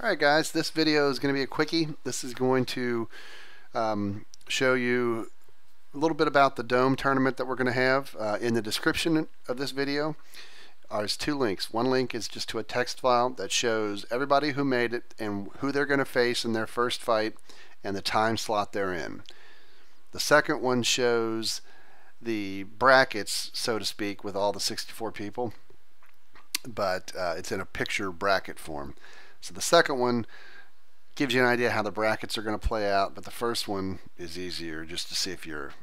Alright guys, this video is going to be a quickie. This is going to show you a little bit about the Dome tournament that we're going to have. In the description of this video there's two links. One link is just to a text file that shows everybody who made it and who they're going to face in their first fight and the time slot they're in. The second one shows the brackets, so to speak, with all the 64 people, but it's in a picture bracket form. So the second one gives you an idea how the brackets are going to play out, but the first one is easier just to see if you're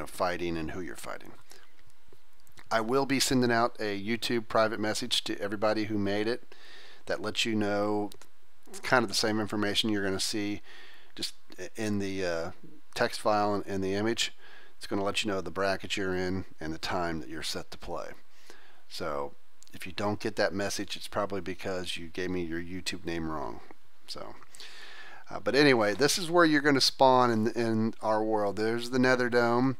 fighting and who you're fighting. I will be sending out a YouTube private message to everybody who made it that lets you know kind of the same information you're going to see just in the text file and in the image. It's going to let you know the bracket you're in and the time that you're set to play. So if you don't get that message, it's probably because you gave me your YouTube name wrong. So, but anyway, this is where you're going to spawn in our world. There's the Netherdome.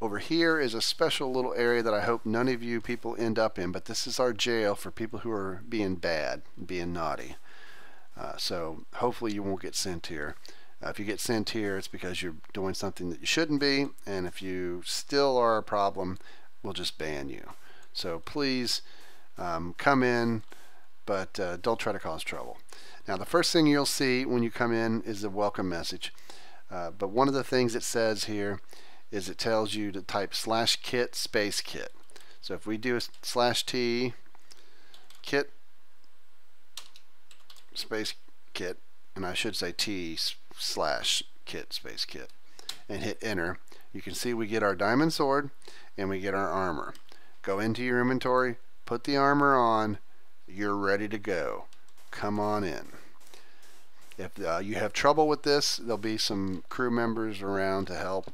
Over here is a special little area that I hope none of you people end up in, but this is our jail for people who are being bad, being naughty. So hopefully you won't get sent here. If you get sent here, it's because you're doing something that you shouldn't be, and if you still are a problem, we'll just ban you. So please come in, but don't try to cause trouble. Now the first thing you'll see when you come in is the welcome message, but one of the things it says here is it tells you to type /kit space kit. So if we do a /t kit space kit, and I should say t/kit space kit, and hit enter, you can see we get our diamond sword and we get our armor. Go into your inventory, put the armor on, you're ready to go. Come on in. If you have trouble with this, there'll be some crew members around to help,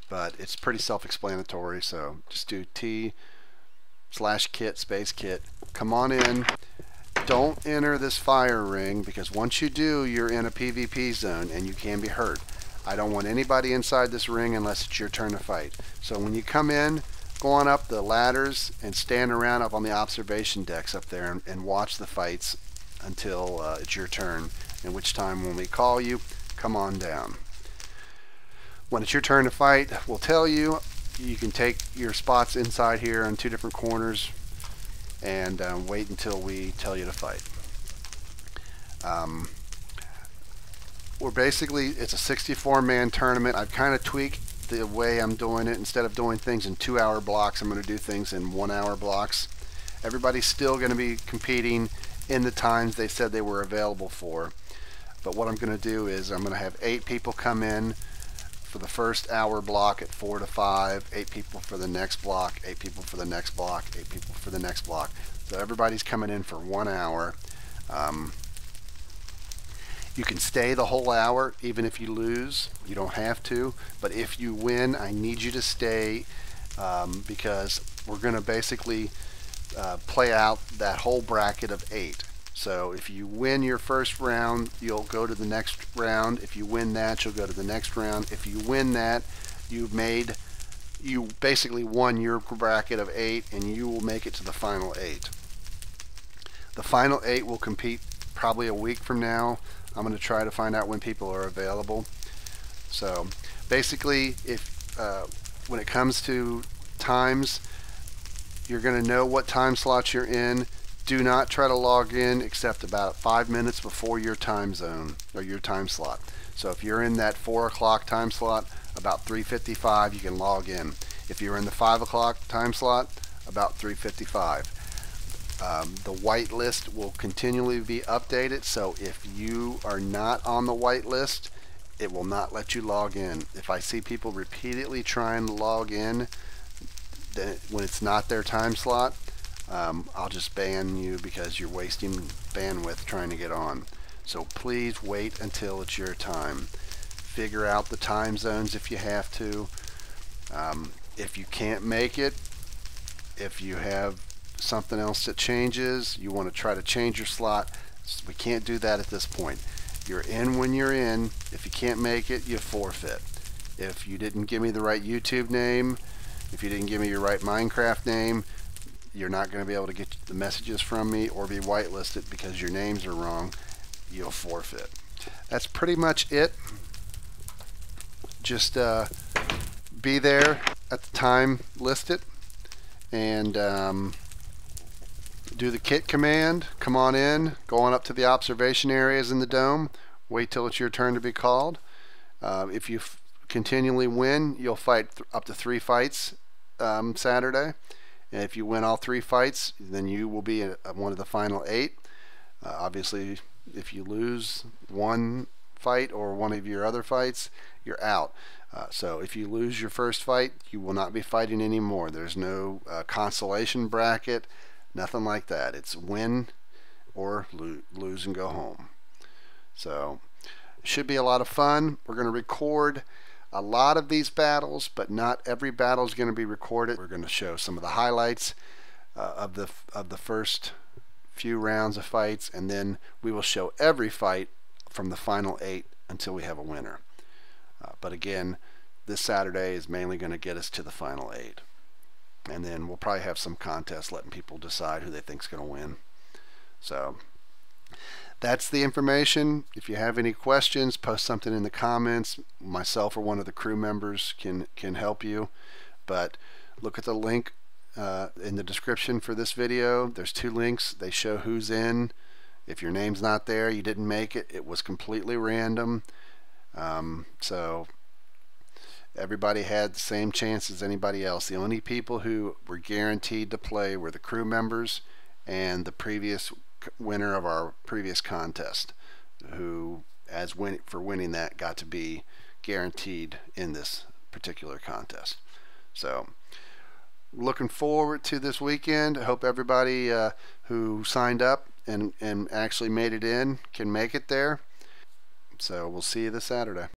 but it's pretty self-explanatory. So just do t/kit space kit. Come on in. Don't enter this fire ring, because once you do, you're in a PvP zone and you can be hurt. I don't want anybody inside this ring unless it's your turn to fight. So when you come in, go on up the ladders and stand around up on the observation decks up there and watch the fights until it's your turn, in which time when we call you, come on down. When it's your turn to fight, we'll tell you. You can take your spots inside here on two different corners and wait until we tell you to fight. It's a 64-man tournament. I've kind of tweaked the way I'm doing it. Instead of doing things in 2-hour blocks, I'm going to do things in 1-hour blocks. Everybody's still going to be competing in the times they said they were available for. But what I'm going to do is I'm going to have 8 people come in for the first hour block at 4 to 5, 8 people for the next block, 8 people for the next block, 8 people for the next block. So everybody's coming in for 1 hour. You can stay the whole hour even if you lose. You don't have to, but if you win, I need you to stay, because we're going to basically play out that whole bracket of 8. So if you win your first round, you'll go to the next round. If you win that, you'll go to the next round. If you win that, you basically won your bracket of 8, and you will make it to the final 8. The final 8 will compete probably a week from now. I'm going to try to find out when people are available. So basically, if when it comes to times, you're going to know what time slots you're in. Do not try to log in except about 5 minutes before your time zone or your time slot. So if you're in that 4 o'clock time slot, about 3:55 you can log in. If you're in the 5 o'clock time slot, about 3:55. The white list will continually be updated, so if you are not on the white list, it will not let you log in. If I see people repeatedly trying to log in when it's not their time slot, I'll just ban you because you're wasting bandwidth trying to get on. So please wait until it's your time. Figure out the time zones if you have to. If you can't make it, if you have something else that changes, you want to try to change your slot, we can't do that at this point. You're in when you're in. If you can't make it, you forfeit. If you didn't give me the right YouTube name, if you didn't give me your right Minecraft name, you're not going to be able to get the messages from me or be whitelisted because your names are wrong, you'll forfeit. That's pretty much it. Just be there at the time listed and do the kit command. Come on in, go on up to the observation areas in the dome, wait till it's your turn to be called. If you continually win, you'll fight up to 3 fights Saturday, and if you win all 3 fights, then you will be one of the final 8. Obviously, if you lose one fight or one of your other fights, you're out. So if you lose your first fight, you will not be fighting anymore. There's no consolation bracket, nothing like that. It's win or lose and go home. So it should be a lot of fun. We're going to record a lot of these battles, but not every battle is going to be recorded. We're going to show some of the highlights of the first few rounds of fights, and then we will show every fight from the final 8 until we have a winner. But again, this Saturday is mainly going to get us to the final 8, and then we'll probably have some contests letting people decide who they think is going to win. So that's the information. If you have any questions, post something in the comments. Myself or one of the crew members can help you. But look at the link in the description for this video. There's 2 links. They show who's in. If your name's not there, you didn't make it. It was completely random. So everybody had the same chance as anybody else. The only people who were guaranteed to play were the crew members and the previous winner of our previous contest, who for winning that got to be guaranteed in this particular contest. So looking forward to this weekend. I hope everybody who signed up and actually made it in can make it there. So we'll see you this Saturday.